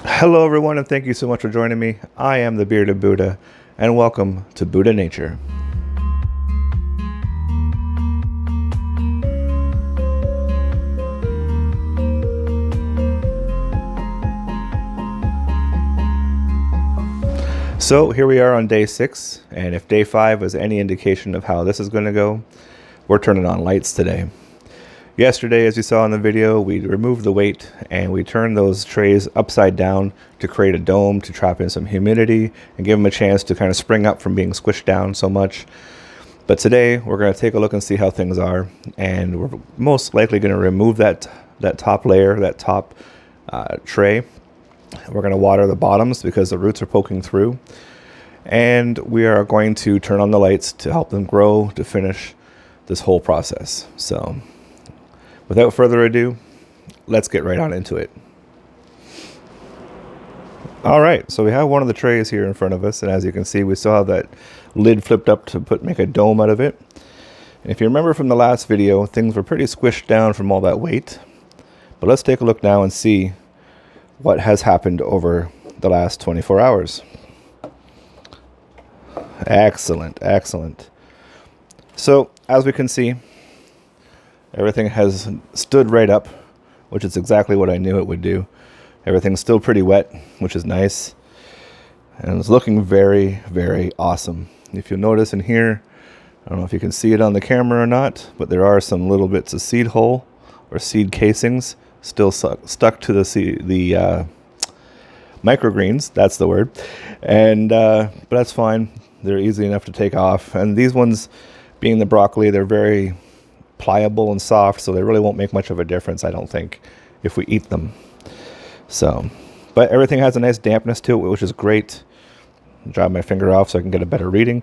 Hello, everyone, and thank you so much for joining me. I am the Bearded Buddha, and welcome to Buddha Nature. So here we are on day 6, and if day 5 was any indication of how this is going to go, we're turning on lights today. Yesterday, as you saw in the video, we removed the weight and we turned those trays upside down to create a dome to trap in some humidity and give them a chance to kind of spring up from being squished down so much. But today, we're going to take a look and see how things are, and we're most likely going to remove that top layer, that top tray. We're going to water the bottoms because the roots are poking through, and we are going to turn on the lights to help them grow to finish this whole process. So without further ado, let's get right on into it. All right, so we have one of the trays here in front of us, and as you can see, we still have that lid flipped up to make a dome out of it. And if you remember from the last video, things were pretty squished down from all that weight. But let's take a look now and see what has happened over the last 24 hours. Excellent, excellent. So, as we can see, everything has stood right up, which is exactly what I knew it would do. Everything's still pretty wet, which is nice. And it's looking very, very awesome. If you'll notice in here, I don't know if you can see it on the camera or not, but there are some little bits of seed hole or seed casings still stuck to the microgreens. That's the word. And but that's fine. They're easy enough to take off. And these ones, being the broccoli, they're very pliable and soft, so they really won't make much of a difference, I don't think, if we eat them. So, but everything has a nice dampness to it, which is great. Dry my finger off so I can get a better reading.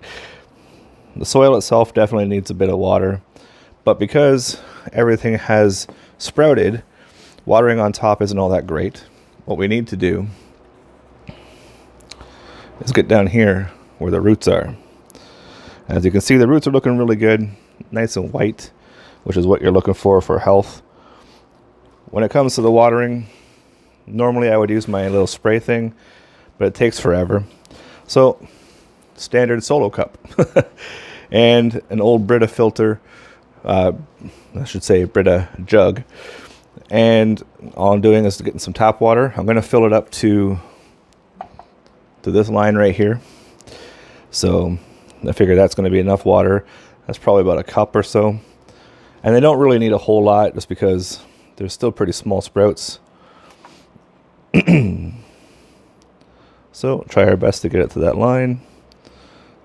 The soil itself definitely needs a bit of water, but because everything has sprouted, watering on top isn't all that great. What we need to do is get down here where the roots are. As you can see, the roots are looking really good, nice and white, which is what you're looking for health. When it comes to the watering, normally I would use my little spray thing, but it takes forever. So, standard solo cup and an old Brita filter, I should say Brita jug. And all I'm doing is getting some tap water. I'm going to fill it up to this line right here. So I figure that's going to be enough water. That's probably about a cup or so. And they don't really need a whole lot just because they're still pretty small sprouts. So try our best to get it to that line.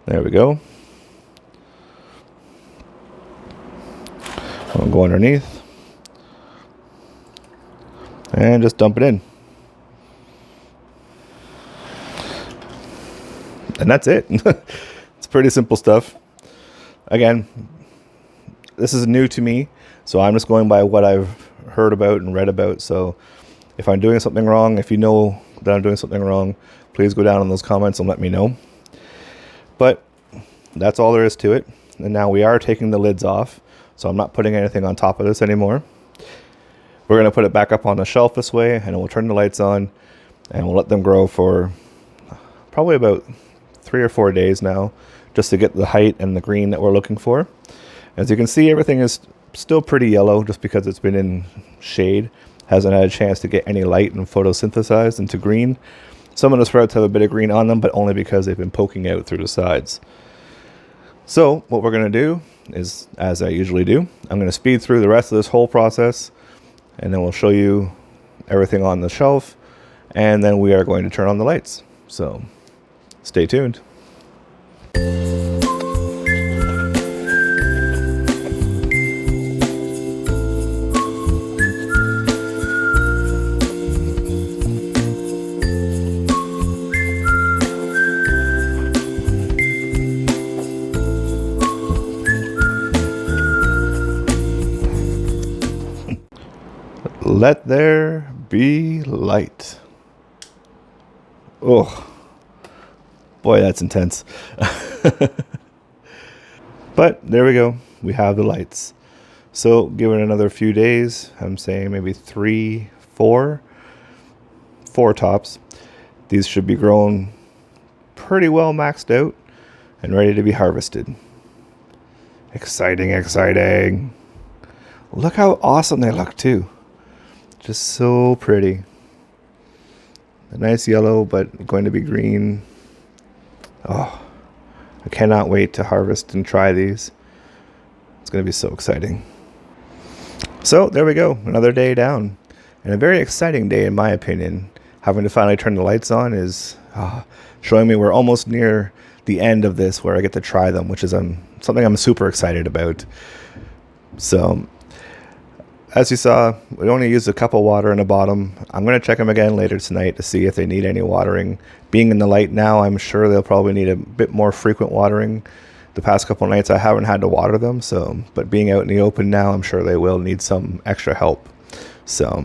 There we go. I'll go underneath and just dump it in. And that's it. It's pretty simple stuff. Again, this is new to me, so I'm just going by what I've heard about and read about. So if I'm doing something wrong, if you know that I'm doing something wrong, please go down in those comments and let me know. But that's all there is to it. And now we are taking the lids off, so I'm not putting anything on top of this anymore. We're going to put it back up on the shelf this way, and we'll turn the lights on, and we'll let them grow for probably about 3 or 4 days now, just to get the height and the green that we're looking for. As you can see, everything is still pretty yellow just because it's been in shade. Hasn't had a chance to get any light and photosynthesized into green. Some of the sprouts have a bit of green on them, but only because they've been poking out through the sides. So what we're going to do is, as I usually do, I'm going to speed through the rest of this whole process, and then we'll show you everything on the shelf, and then we are going to turn on the lights. So stay tuned. Let there be light. Oh, boy, that's intense. But there we go. We have the lights. So give it another few days. I'm saying maybe 3, 4. 4 tops. These should be grown pretty well maxed out and ready to be harvested. Exciting, exciting. Look how awesome they look too. Just so pretty. A nice yellow, but going to be green. Oh, I cannot wait to harvest and try these. It's going to be so exciting. So there we go, another day down. And a very exciting day in my opinion. Having to finally turn the lights on is showing me we're almost near the end of this where I get to try them, which is something I'm super excited about. So as you saw, we only used a cup of water in the bottom. I'm going to check them again later tonight to see if they need any watering. Being in the light now, I'm sure they'll probably need a bit more frequent watering. The past couple of nights I haven't had to water them, but being out in the open now, I'm sure they will need some extra help. So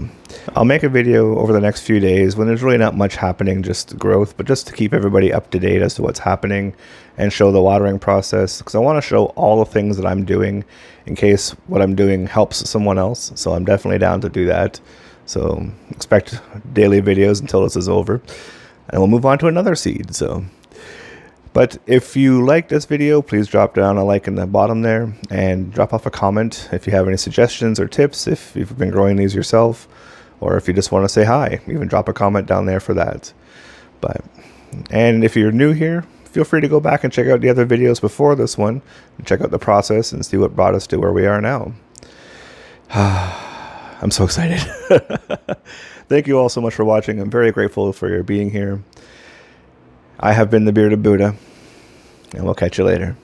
I'll make a video over the next few days when there's really not much happening, just growth, but just to keep everybody up to date as to what's happening and show the watering process, because I want to show all the things that I'm doing in case what I'm doing helps someone else. So I'm definitely down to do that. So expect daily videos until this is over, and we'll move on to another seed. But if you like this video, please drop down a like in the bottom there and drop off a comment if you have any suggestions or tips, if you've been growing these yourself, or if you just want to say hi, even drop a comment down there for that. And if you're new here, feel free to go back and check out the other videos before this one and check out the process and see what brought us to where we are now. I'm so excited. Thank you all so much for watching. I'm very grateful for your being here. I have been the Bearded Buddha, and we'll catch you later.